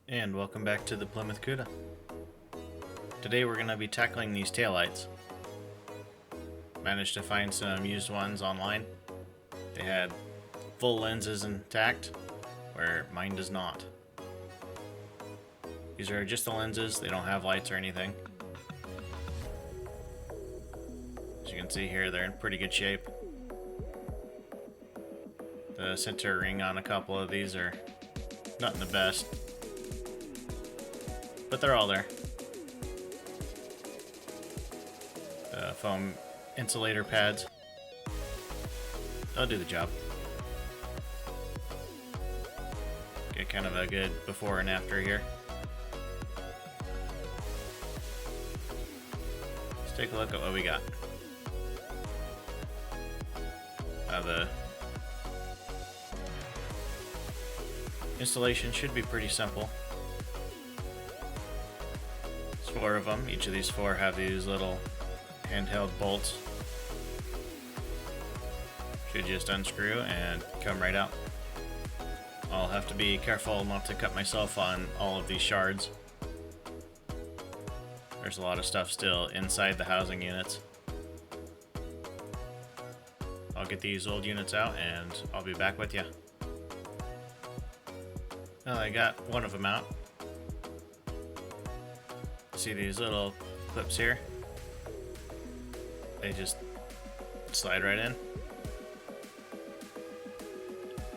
And welcome back to the Plymouth Cuda. Today we're going to be tackling these taillights. Managed to find some used ones online. They had full lenses intact, where mine does not. These are just the lenses, they don't have lights or anything. As you can see here, they're in pretty good shape. The center ring on a couple of these are not the best, but they're all there. The foam insulator pads, they'll do the job. Get kind of a good before and after here. Let's take a look at what we got. The installation should be pretty simple. There's 4 of them. Each of these 4 have these little handheld bolts. Should just unscrew and come right out. I'll have to be careful not to cut myself on all of these shards. There's a lot of stuff still inside the housing units. I'll get these old units out and I'll be back with you. Well, I got one of them out. See these little clips here? They just slide right in.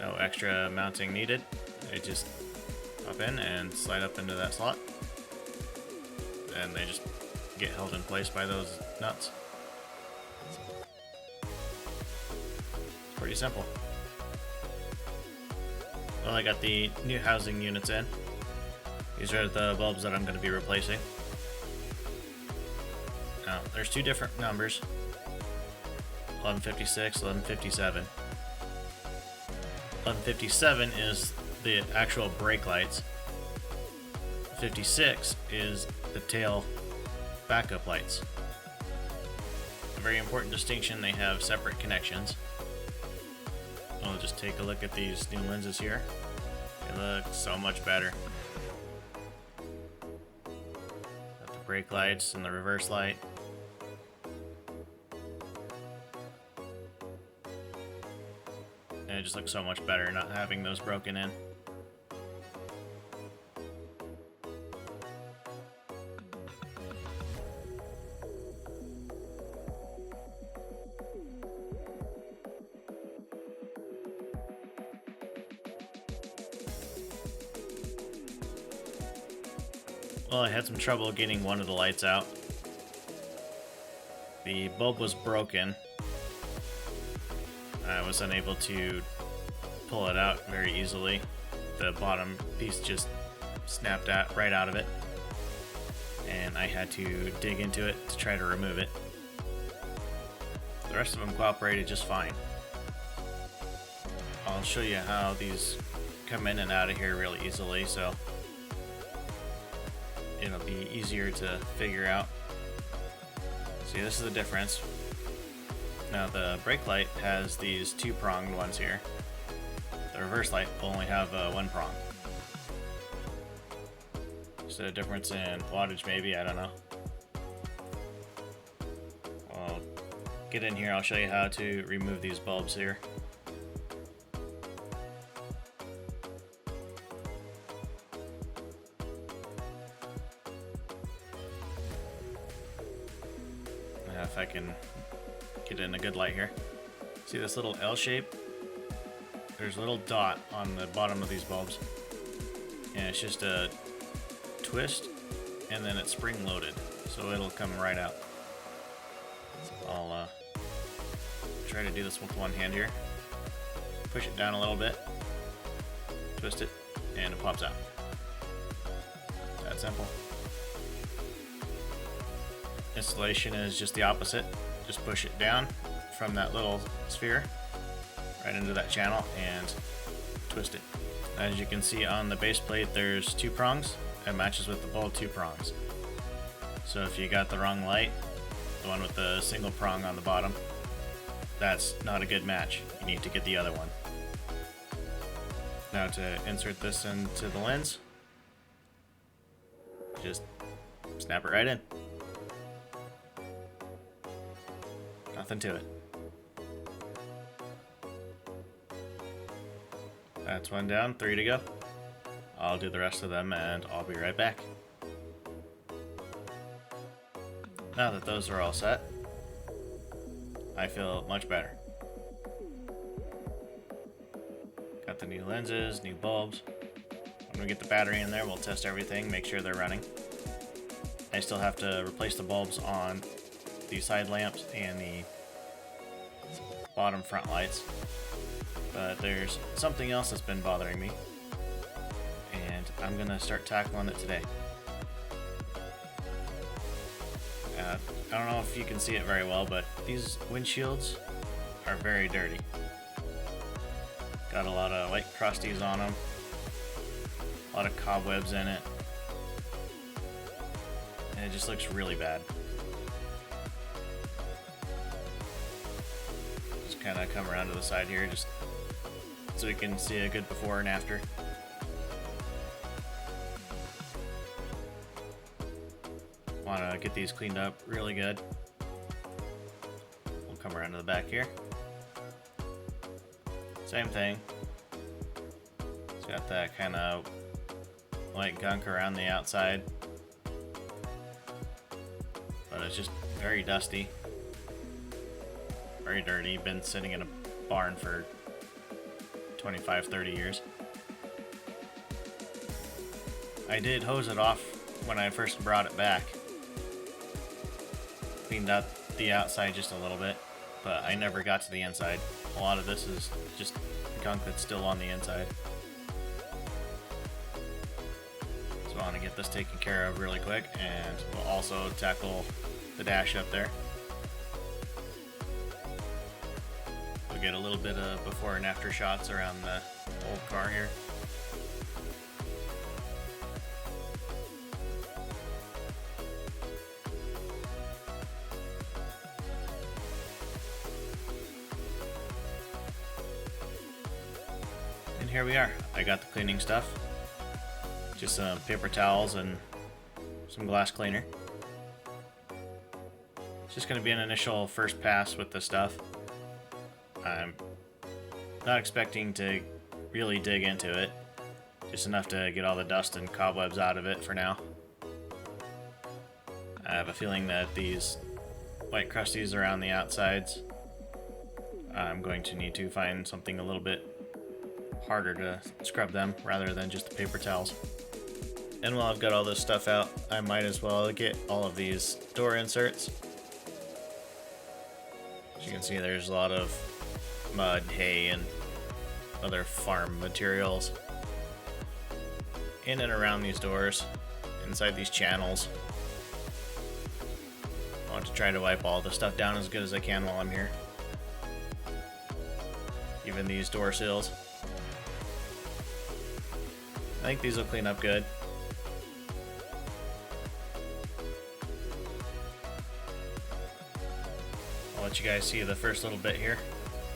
No extra mounting needed. They just pop in and slide up into that slot. And they just get held in place by those nuts. Pretty simple. Well, I got the new housing units in. These are the bulbs that I'm going to be replacing. Now, there's 2 different numbers. 1156, 1157. 1157 is the actual brake lights. 56 is the tail backup lights. A very important distinction, they have separate connections. I'll just take a look at these new lenses here. They look so much better. Got the brake lights and the reverse light. And it just looks so much better not having those broken in. Well, I had some trouble getting one of the lights out. The bulb was broken. I was unable to pull it out very easily. The bottom piece just snapped out right out of it, and I had to dig into it to try to remove it. The rest of them cooperated just fine. I'll show you how these come in and out of here really easily, so it'll be easier to figure out. See, this is the difference. Now the brake light has these 2-pronged ones here. The reverse light will only have 1 prong. Just a difference in wattage maybe, I don't know. I'll get in here, I'll show you how to remove these bulbs here. If I can get in a good light here. See this little L shape? There's a little dot on the bottom of these bulbs. And it's just a twist and then it's spring loaded. So it'll come right out. I'll try to do this with one hand here. Push it down a little bit. Twist it and it pops out. That simple. Installation is just the opposite. Just push it down from that little sphere right into that channel and twist it. As you can see on the base plate, there's 2 prongs. It matches with the bulb 2 prongs. So if you got the wrong light, the one with the single prong on the bottom, that's not a good match. You need to get the other one. Now to insert this into the lens, Just snap it right in. Nothing to it. That's one down, 3 to go. I'll do the rest of them and I'll be right back. Now that those are all set, I feel much better. Got the new lenses, new bulbs. When we get the battery in there, we'll test everything, make sure they're running. I still have to replace the bulbs on the side lamps and the bottom front lights. But there's something else that's been bothering me, and I'm gonna start tackling it today. I don't know if you can see it very well, but these windshields are very dirty. Got a lot of white crusties on them, a lot of cobwebs in it, and it just looks really bad. Just kind of come around to the side here just so you can see a good before and after. Want to get these cleaned up really good. We'll come around to the back here. Same thing. It's got that kind of white gunk around the outside, but it's just very dusty, very dirty. Been sitting in a barn for 25-30 years. I did hose it off when I first brought it back. Cleaned up the outside just a little bit, but I never got to the inside. A lot of this is just gunk that's still on the inside. So I want to get this taken care of really quick, and we'll also tackle the dash up there. We'll get a little bit of before and after shots around the old car here. And here we are. I got the cleaning stuff. Just some paper towels and some glass cleaner. It's just going to be an initial first pass with this stuff. I'm not expecting to really dig into it. Just enough to get all the dust and cobwebs out of it for now. I have a feeling that these white crusties around the outsides, I'm going to need to find something a little bit harder to scrub them rather than just the paper towels. And while I've got all this stuff out, I might as well get all of these door inserts. As you can see, there's a lot of mud, hay, and other farm materials in and around these doors, inside these channels. I want to try to wipe all the stuff down as good as I can while I'm here. Even these door sills. I think these will clean up good. I'll let you guys see the first little bit here.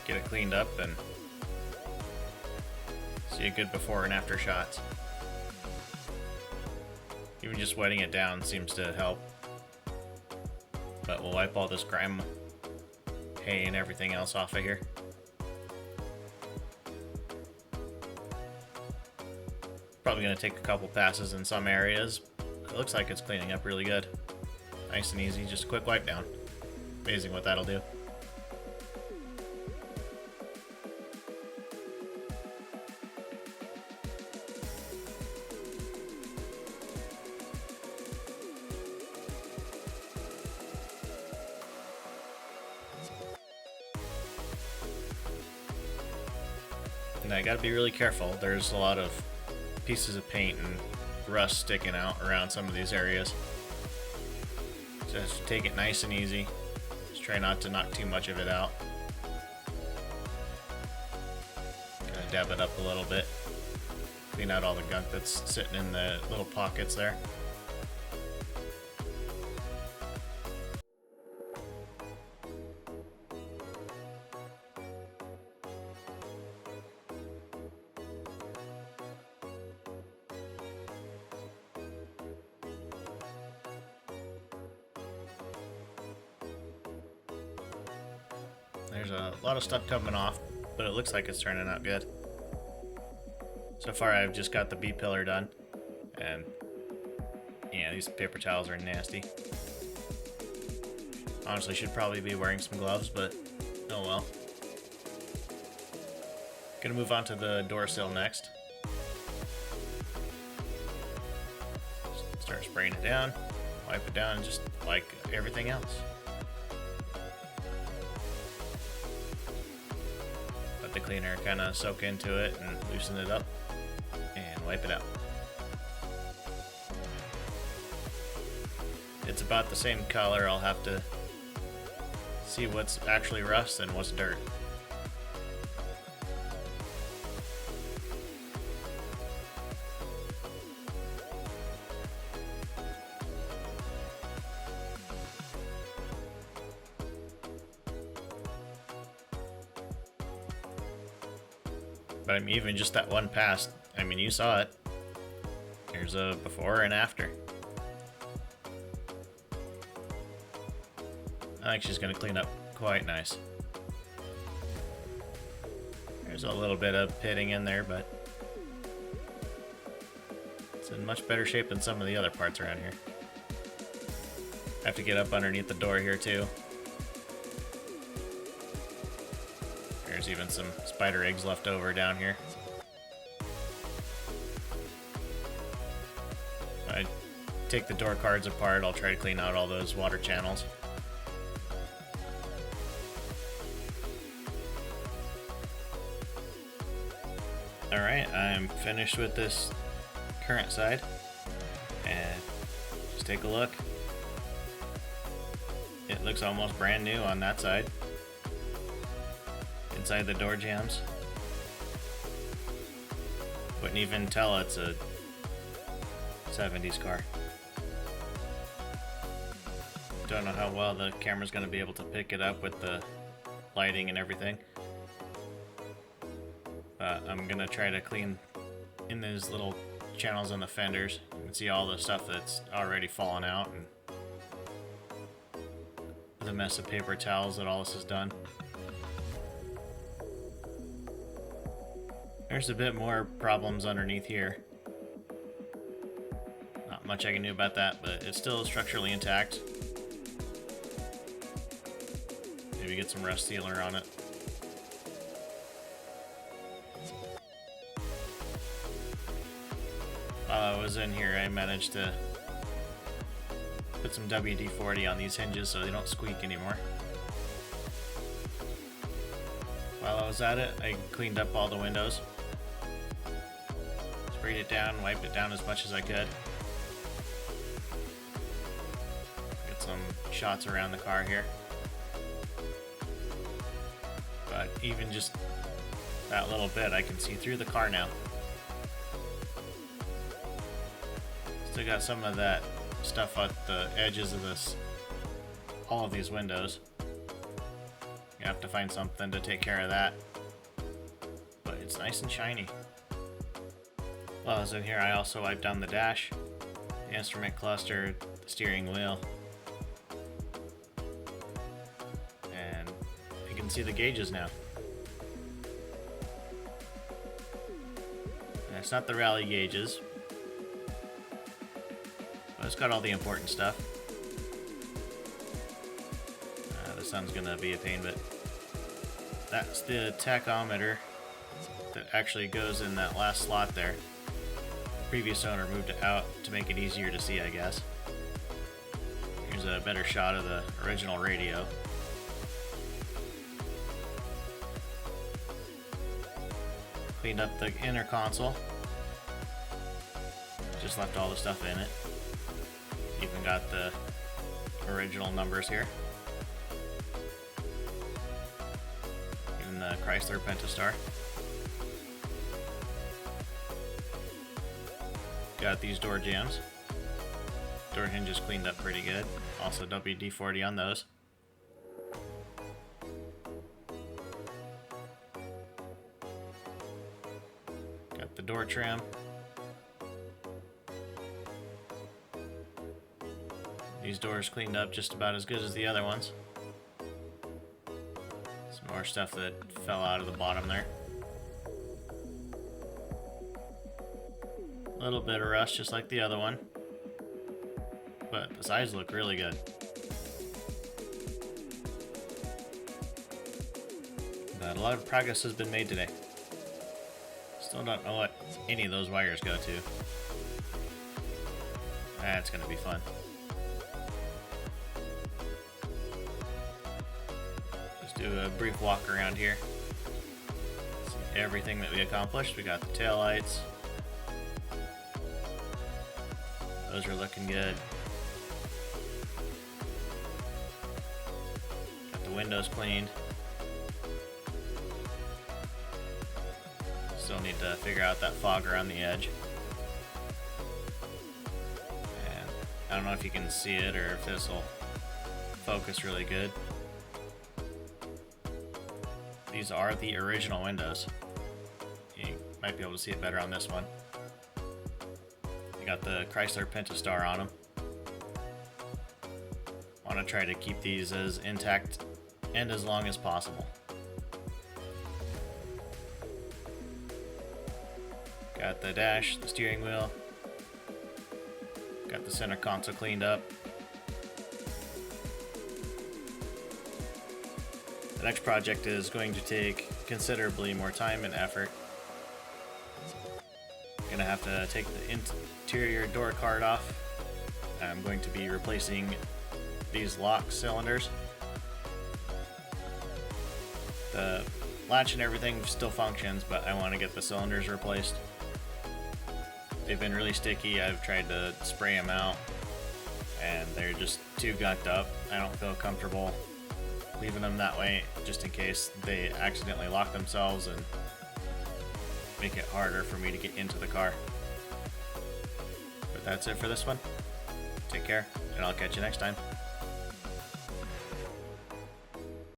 Get it cleaned up and see a good before and after shots. Even just wetting it down seems to help. But we'll wipe all this grime, hay, and everything else off of here. Probably going to take a couple passes in some areas. It looks like it's cleaning up really good. Nice and easy, just a quick wipe down. Amazing what that'll do. And I gotta be really careful. There's a lot of pieces of paint and rust sticking out around some of these areas. Just take it nice and easy. Just try not to knock too much of it out. Kind of dab it up a little bit. Clean out all the gunk that's sitting in the little pockets there. There's a lot of stuff coming off, but it looks like it's turning out good. So far I've just got the B-pillar done, and yeah, these paper towels are nasty. Honestly, should probably be wearing some gloves, but oh well. Gonna move on to the door sill next. Start spraying it down, wipe it down, just like everything else. Let the cleaner kind of soak into it and loosen it up, and wipe it out. It's about the same color. I'll have to see what's actually rust and what's dirt. But I mean, even just that one pass, I mean, you saw it. Here's a before and after. I think she's gonna clean up quite nice. There's a little bit of pitting in there, but it's in much better shape than some of the other parts around here. I have to get up underneath the door here too. There's even some spider eggs left over down here. When I take the door cards apart, I'll try to clean out all those water channels. Alright, I'm finished with this current side. And just take a look. It looks almost brand new on that side. Inside the door jambs. Wouldn't even tell it's a 70s car. Don't know how well the camera's going to be able to pick it up with the lighting and everything. But I'm going to try to clean in those little channels on the fenders. You can see all the stuff that's already fallen out and the mess of paper towels that all this has done. There's a bit more problems underneath here. Not much I can do about that, but it's still structurally intact. Maybe get some rust sealer on it. While I was in here, I managed to put some WD-40 on these hinges so they don't squeak anymore. While I was at it, I cleaned up all the windows. Sprayed it down, wiped it down as much as I could. Get some shots around the car here. But even just that little bit, I can see through the car now. Still got some of that stuff at the edges of this, all of these windows. You have to find something to take care of that. But it's nice and shiny. While I was in here, I also wiped down the dash, the instrument cluster, the steering wheel. And you can see the gauges now. And it's not the rally gauges, but it's got all the important stuff. The sun's gonna be a pain, but that's the tachometer that actually goes in that last slot there. The previous owner moved it out to make it easier to see, I guess. Here's a better shot of the original radio. Cleaned up the inner console. Just left all the stuff in it. Even got the original numbers here. Even the Chrysler Pentastar. Got these door jambs. Door hinges cleaned up pretty good. Also WD-40 on those. Got the door trim. These doors cleaned up just about as good as the other ones. Some stuff that fell out of the bottom there. A little bit of rust, just like the other one. But the sides look really good. But a lot of progress has been made today. Still don't know what any of those wires go to. That's gonna be fun. Just do a brief walk around here. See everything that we accomplished. We got the tail lights. Those are looking good. Got the windows cleaned. Still need to figure out that fog around the edge. And I don't know if you can see it or if this will focus really good. These are the original windows. You might be able to see it better on this one. You got the Chrysler Pentastar on them. Want to try to keep these as intact and as long as possible. Got the dash, the steering wheel. Got the center console cleaned up. The next project is going to take considerably more time and effort. Gonna have to take the interior door card off. I'm going to be replacing these lock cylinders. The latch and everything still functions, but I want to get the cylinders replaced. They've been really sticky. I've tried to spray them out and they're just too gunked up. I don't feel comfortable leaving them that way just in case they accidentally lock themselves and make it harder for me to get into the car. But that's it for this one. Take care, and I'll catch you next time.